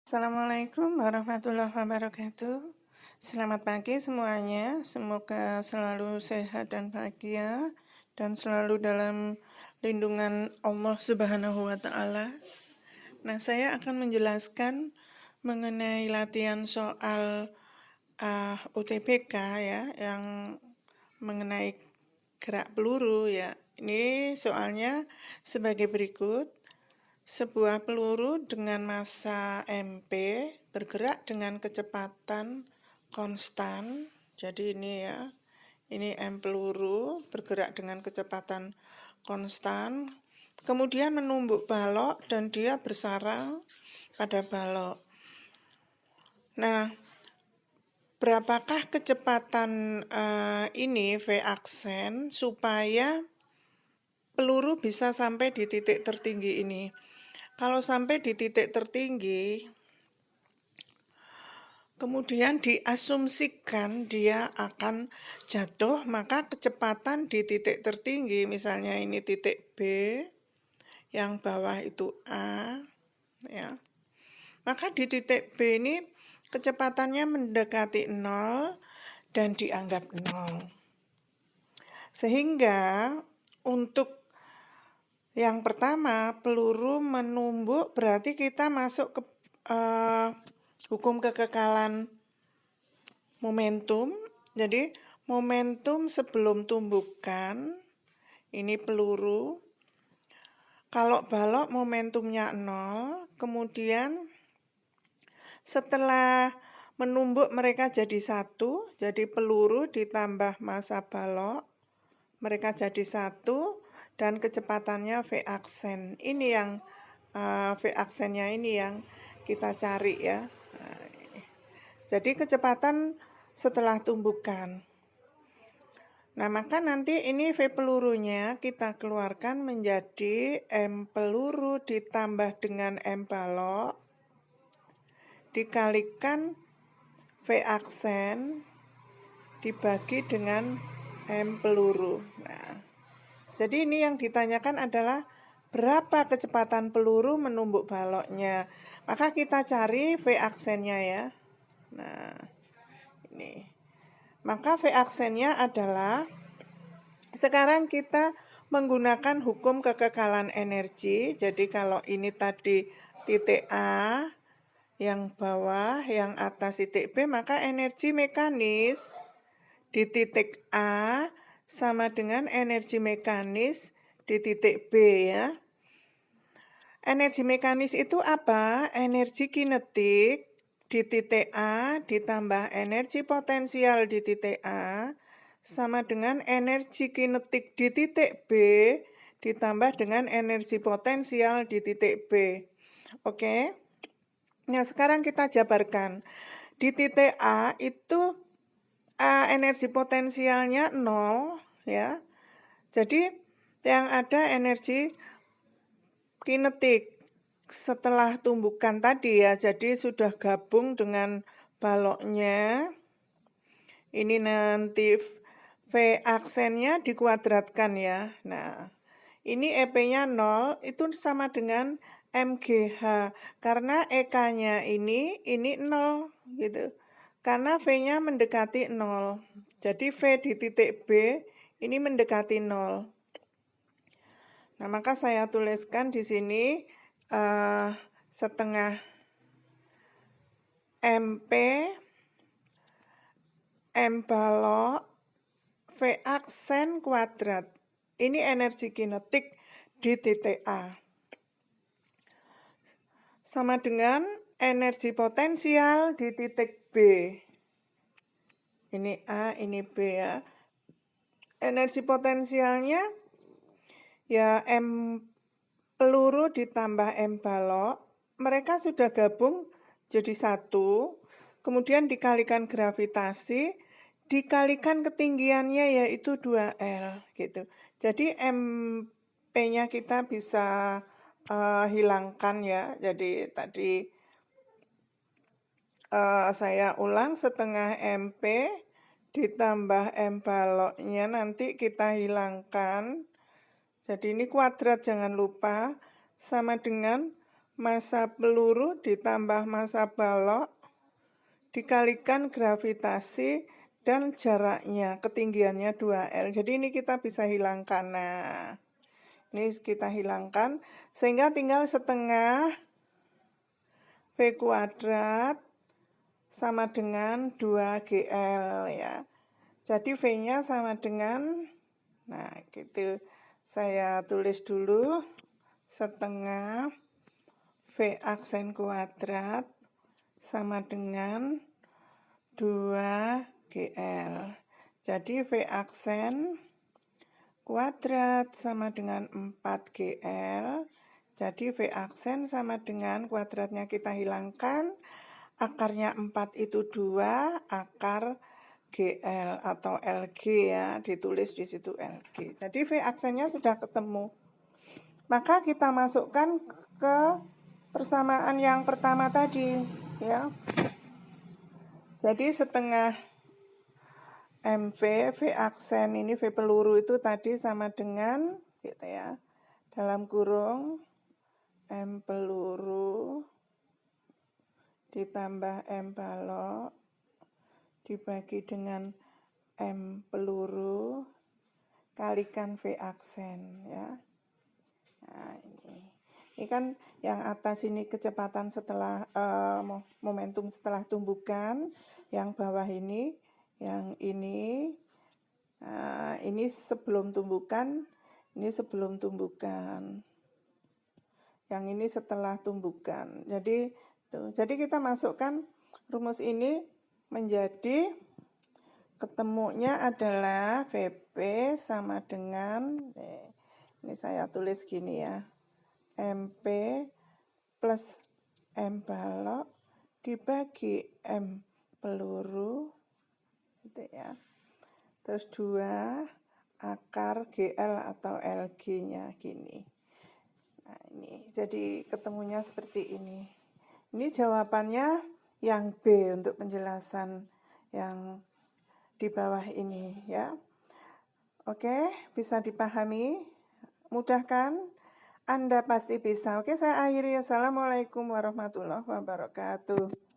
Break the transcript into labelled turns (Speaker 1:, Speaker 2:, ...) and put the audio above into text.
Speaker 1: Assalamualaikum warahmatullahi wabarakatuh. Selamat pagi semuanya, semoga selalu sehat dan bahagia dan selalu dalam lindungan Allah Subhanahu wa Ta'ala. Nah, saya akan menjelaskan mengenai latihan soal UTBK ya, yang mengenai gerak peluru ya. Ini soalnya sebagai berikut. Sebuah peluru dengan massa MP bergerak dengan kecepatan konstan. Jadi ini ya, ini M peluru bergerak dengan kecepatan konstan. Kemudian menumbuk balok dan dia bersarang pada balok. Nah, berapakah kecepatan ini V aksen supaya peluru bisa sampai di titik tertinggi ini? Kalau sampai di titik tertinggi, kemudian diasumsikan dia akan jatuh, maka kecepatan di titik tertinggi, misalnya ini titik B, yang bawah itu A, ya. Maka di titik B ini kecepatannya mendekati 0 dan dianggap 0. Sehingga untuk yang pertama, peluru menumbuk berarti kita masuk ke hukum kekekalan momentum. Jadi momentum sebelum tumbukan, ini peluru. Kalau balok momentumnya 0, kemudian setelah menumbuk mereka jadi satu, jadi peluru ditambah massa balok, mereka jadi satu, dan kecepatannya V aksen. Ini yang V aksennya ini yang kita cari ya. Jadi kecepatan setelah tumbukan. Nah, maka nanti ini V pelurunya kita keluarkan menjadi M peluru ditambah dengan M balok dikalikan V aksen dibagi dengan M peluru. Nah, jadi ini yang ditanyakan adalah berapa kecepatan peluru menumbuk baloknya. Maka kita cari V aksennya ya. Nah, ini. Maka V aksennya adalah, sekarang kita menggunakan hukum kekekalan energi. Jadi kalau ini tadi titik A, yang bawah, yang atas titik B, maka energi mekanis di titik A sama dengan energi mekanis di titik B ya. Energi mekanis itu apa? Energi kinetik di titik A ditambah energi potensial di titik A sama dengan energi kinetik di titik B ditambah dengan energi potensial di titik B. Oke. Nah, sekarang kita jabarkan. Di titik A itu energi potensialnya 0 ya. Jadi yang ada energi kinetik setelah tumbukan tadi ya. Jadi sudah gabung dengan baloknya. Ini nanti V aksennya dikuadratkan ya. Nah, ini EP-nya 0 itu sama dengan MGH. Karena EK-nya ini 0 gitu. Karena V-nya mendekati 0. Jadi V di titik B ini mendekati 0. Nah, maka saya tuliskan di sini setengah MP M balok V aksen kuadrat. Ini energi kinetik di titik A. Sama dengan energi potensial di titik B. Ini A, ini B ya. Energi potensialnya ya M peluru ditambah M balok. Mereka sudah gabung jadi satu. Kemudian dikalikan gravitasi, dikalikan ketinggiannya yaitu 2L gitu. Jadi MP-nya kita bisa hilangkan ya. Jadi tadi saya ulang, setengah MP ditambah M baloknya nanti kita hilangkan. Jadi ini kuadrat jangan lupa, sama dengan massa peluru ditambah massa balok dikalikan gravitasi dan jaraknya, ketinggiannya 2L. Jadi ini kita bisa hilangkan. Nah, ini kita hilangkan sehingga tinggal setengah V kuadrat sama dengan 2GL ya. Jadi V-nya sama dengan, nah gitu, saya tulis dulu setengah V aksen kuadrat sama dengan 2GL. Jadi V aksen kuadrat sama dengan 4GL. Jadi V aksen sama dengan kuadratnya kita hilangkan. Akarnya 4 itu 2, akar GL atau LG ya, ditulis di situ LG. Jadi V aksennya sudah ketemu. Maka kita masukkan ke persamaan yang pertama tadi ya. Jadi setengah MV, V aksen ini V peluru itu tadi sama dengan gitu ya. Dalam kurung M peluru ditambah M balok dibagi dengan M peluru kalikan V aksen ya. Nah, ini kan yang atas ini kecepatan setelah momentum setelah tumbukan, yang bawah ini, yang ini, ini sebelum tumbukan, ini sebelum tumbukan, yang ini setelah tumbukan. Jadi kita masukkan rumus ini menjadi ketemunya adalah VP sama dengan, ini saya tulis gini ya, MP plus M balok dibagi M peluru gitu ya. Terus 2 akar GL atau LG-nya gini. Nah, ini jadi ketemunya seperti ini. Ini jawabannya yang B untuk penjelasan yang di bawah ini ya. Oke, bisa dipahami? Mudah kan? Anda pasti bisa. Oke, saya akhiri. Assalamualaikum warahmatullahi wabarakatuh.